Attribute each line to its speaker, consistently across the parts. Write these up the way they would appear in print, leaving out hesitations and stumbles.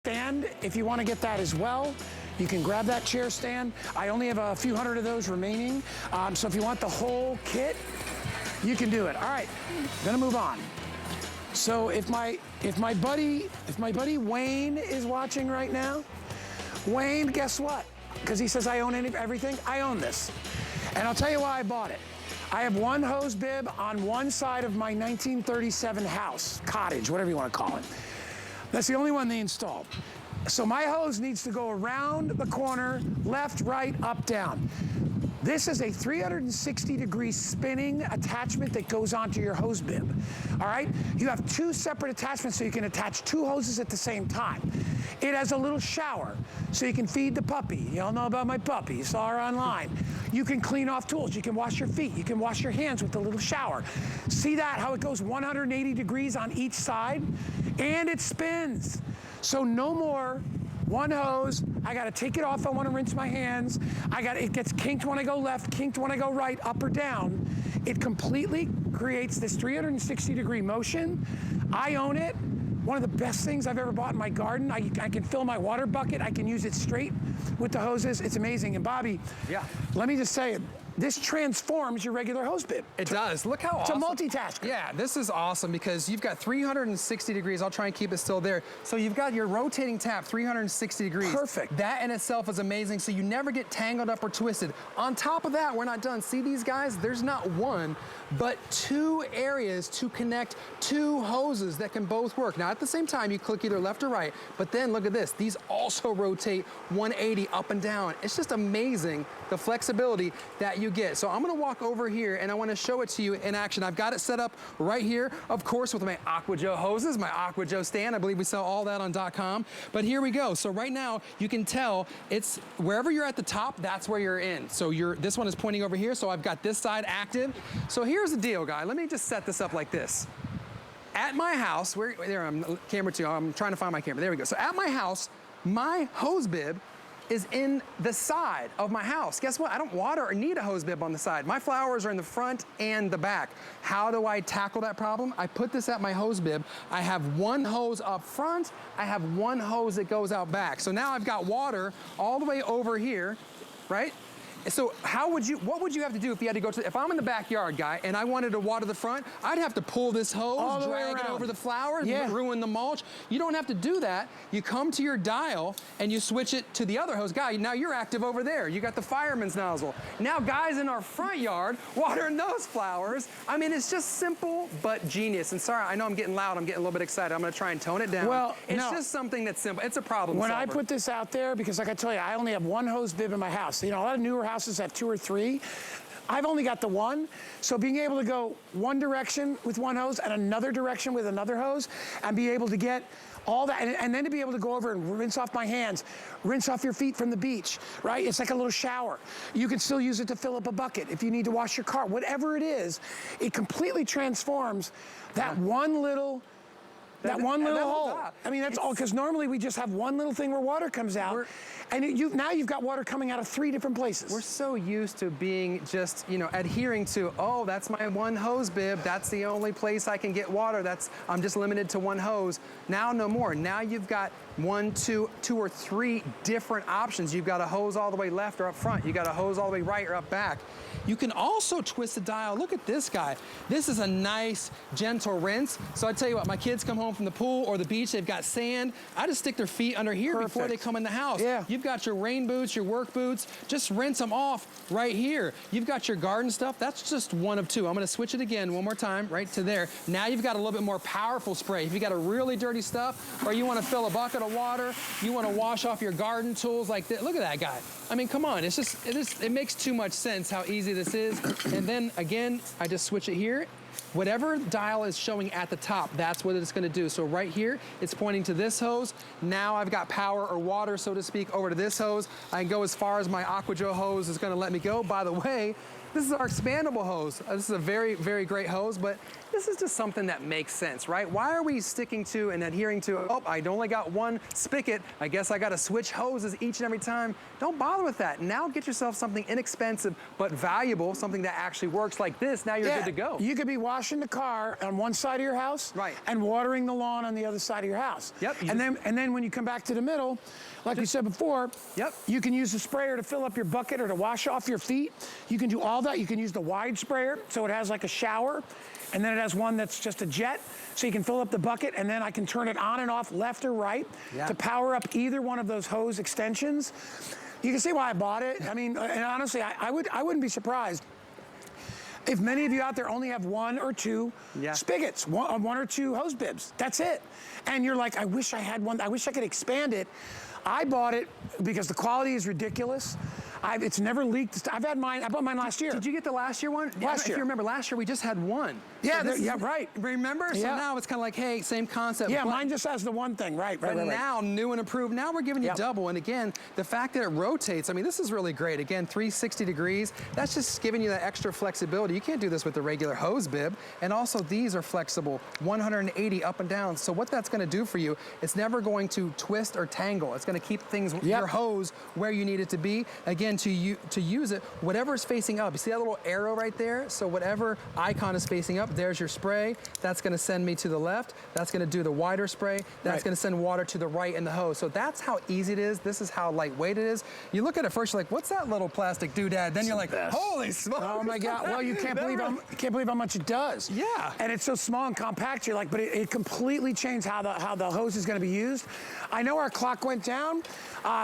Speaker 1: stand, if you want to get that as well, you can grab that chair stand. I only have a few hundred of those remaining. So if you want the whole kit, you can do it. All right, gonna move on. So if my buddy Wayne is watching right now, Wayne, guess what? Because he says I own everything, I own this. And I'll tell you why I bought it. I have one hose bib on one side of my 1937 house, cottage, whatever you want to call it. That's the only one they installed. So my hose needs to go around the corner, left, right, up, down. This is a 360-degree spinning attachment that goes onto your hose bib, all right? You have two separate attachments so you can attach two hoses at the same time. It has a little shower so you can feed the puppy. You all know about my puppy, you saw her online. You can clean off tools, you can wash your feet, you can wash your hands with the little shower. See that, how it goes 180 degrees on each side? And it spins. So no more one hose, I gotta take it off, I wanna rinse my hands. It gets kinked when I go left, kinked when I go right, up or down. It completely creates this 360-degree motion. I own it. One of the best things I've ever bought in my garden. I can fill my water bucket, I can use it straight with the hoses. It's amazing. And Bobby, yeah, let me just say it. This transforms your regular hose bib.
Speaker 2: It does. Look how awesome.
Speaker 1: It's a multitasker.
Speaker 2: Yeah, this is awesome because you've got 360 degrees. I'll try and keep it still there. So you've got your rotating tap, 360 degrees.
Speaker 1: Perfect.
Speaker 2: That in itself is amazing, so you never get tangled up or twisted. On top of that, we're not done. See these guys? There's not one, but two areas to connect two hoses that can both work. Now, at the same time, you click either left or right, but then look at this. These also rotate 180 up and down. It's just amazing, the flexibility that you get. So I'm gonna walk over here and I wanna show it to you in action. I've got it set up right here, of course, with my Aqua Joe hoses, my Aqua Joe stand. I believe we sell all that on .com. But here we go. So right now, you can tell it's wherever you're at the top, that's where you're in. So this one is pointing over here, so I've got this side active. So here's the deal, guy. Let me just set this up like this. At my house, there I'm, camera two, I'm trying to find my camera. There we go. So at my house, my hose bib is in the side of my house. Guess what? I don't water or need a hose bib on the side. My flowers are in the front and the back. How do I tackle that problem? I put this at my hose bib. I have one hose up front. I have one hose that goes out back. So now I've got water all the way over here, right? So what would you have to do if you had to go to, if I'm in the backyard, guy, and I wanted to water the front, I'd have to pull this hose, drag it over the flowers, ruin the mulch. You don't have to do that. You come to your dial and you switch it to the other hose. Guy, now you're active over there. You got the fireman's nozzle. Now guys in our front yard watering those flowers. I mean, it's just simple but genius. And sorry, I know I'm getting loud. I'm getting a little bit excited. I'm gonna try and tone it down.
Speaker 1: Well,
Speaker 2: it's just something that's simple. It's a problem
Speaker 1: When
Speaker 2: solver.
Speaker 1: I put this out there, because like I tell you, I only have one hose bib in my house. You know, a lot of newer houses have two or three. I've only got the one, so being able to go one direction with one hose and another direction with another hose and be able to get all that, and then to be able to go over and rinse off my hands, rinse off your feet from the beach, right? It's like a little shower. You can still use it to fill up a bucket if you need to wash your car. Whatever it is, it completely transforms that one little hole. I mean, that's all, because normally we just have one little thing where water comes out, and now you've got water coming out of 3 different places.
Speaker 2: We're so used to being just, you know, adhering to, oh, that's my one hose bib, that's the only place I can get water, I'm just limited to one hose. Now, no more. Now you've got two or three different options. You've got a hose all the way left or up front. You got a hose all the way right or up back. You can also twist the dial. Look at this guy. This is a nice, gentle rinse. So I tell you what, my kids come home from the pool or the beach, they've got sand. I just stick their feet under here before they come in the house.
Speaker 1: Yeah.
Speaker 2: You've got your rain boots, your work boots, just rinse them off right here. You've got your garden stuff. That's just one of two. I'm gonna switch it again one more time, right to there. Now you've got a little bit more powerful spray. If you got a really dirty stuff, or you wanna fill a bucket of water, you wanna wash off your garden tools like this. Look at that guy. I mean, come on, it makes too much sense how easy this is. And then again, I just switch it here. Whatever dial is showing at the top, that's what it's gonna do. So right here, it's pointing to this hose. Now I've got power or water, so to speak, over to this hose. I can go as far as my Aqua Joe hose is gonna let me go. By the way, this is our expandable hose. This is a very, very great hose, but this this is just something that makes sense, right? Why are we sticking to and adhering to, oh, I only got one spigot, I guess I gotta switch hoses each and every time. Don't bother with that. Now get yourself something inexpensive but valuable, something that actually works like this. Now you're good to go.
Speaker 1: You could be washing the car on one side of your house,
Speaker 2: right,
Speaker 1: and watering the lawn on the other side of your house.
Speaker 2: Yep.
Speaker 1: And then when you come back to the middle, like we said before,
Speaker 2: yep,
Speaker 1: you can use the sprayer to fill up your bucket or to wash off your feet. You can do all that. You can use the wide sprayer, so it has like a shower, and then it has one that's just a jet, so you can fill up the bucket, and then I can turn it on and off left or right to power up either one of those hose extensions. You can see why I bought it. I mean, and honestly, I wouldn't be surprised if many of you out there only have one or two spigots, one or two hose bibs. That's it. And you're like, I wish I had one. I wish I could expand it. I bought it because the quality is ridiculous. It's never leaked. I've had mine. I bought mine last year.
Speaker 2: Did you get the last year one?
Speaker 1: Last year.
Speaker 2: If you remember, last year we just had one.
Speaker 1: Yeah, so yeah, right.
Speaker 2: Remember? So now it's kind of like, hey, same concept.
Speaker 1: Yeah, mine just has the one thing, right.
Speaker 2: But now, new and improved, now we're giving you double. And again, the fact that it rotates, I mean, this is really great. Again, 360 degrees, that's just giving you that extra flexibility. You can't do this with the regular hose bib. And also, these are flexible, 180 up and down. So what that's gonna do for you, it's never going to twist or tangle. It's gonna keep things, your hose, where you need it to be. Again, to use it, whatever is facing up. You see that little arrow right there? So whatever icon is facing up, there's your spray. That's gonna send me to the left. That's gonna do the wider spray. That's gonna send water to the right in the hose. So that's how easy it is. This is how lightweight it is. You look at it first, you're like, what's that little plastic doodad? Then you're like, holy smokes.
Speaker 1: Oh my God, well, you can't believe how much it does.
Speaker 2: Yeah.
Speaker 1: And it's so small and compact, you're like, but it completely changed how the hose is gonna be used. I know our clock went down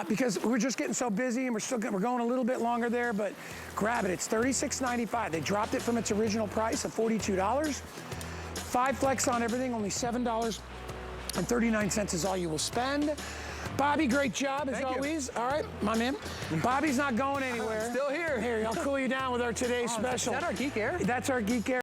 Speaker 1: because we're just getting so busy and we're going a little bit longer there, but grab it. It's $36.95. They dropped it from its original price of $42. 5 flex on everything, only $7.39 is all you will spend. Bobby, great job as always. All right, my man. Bobby's not going anywhere.
Speaker 2: Still here.
Speaker 1: Here, I'll cool you down with our today's special.
Speaker 2: Is that our Geek Air?
Speaker 1: That's our Geek Air.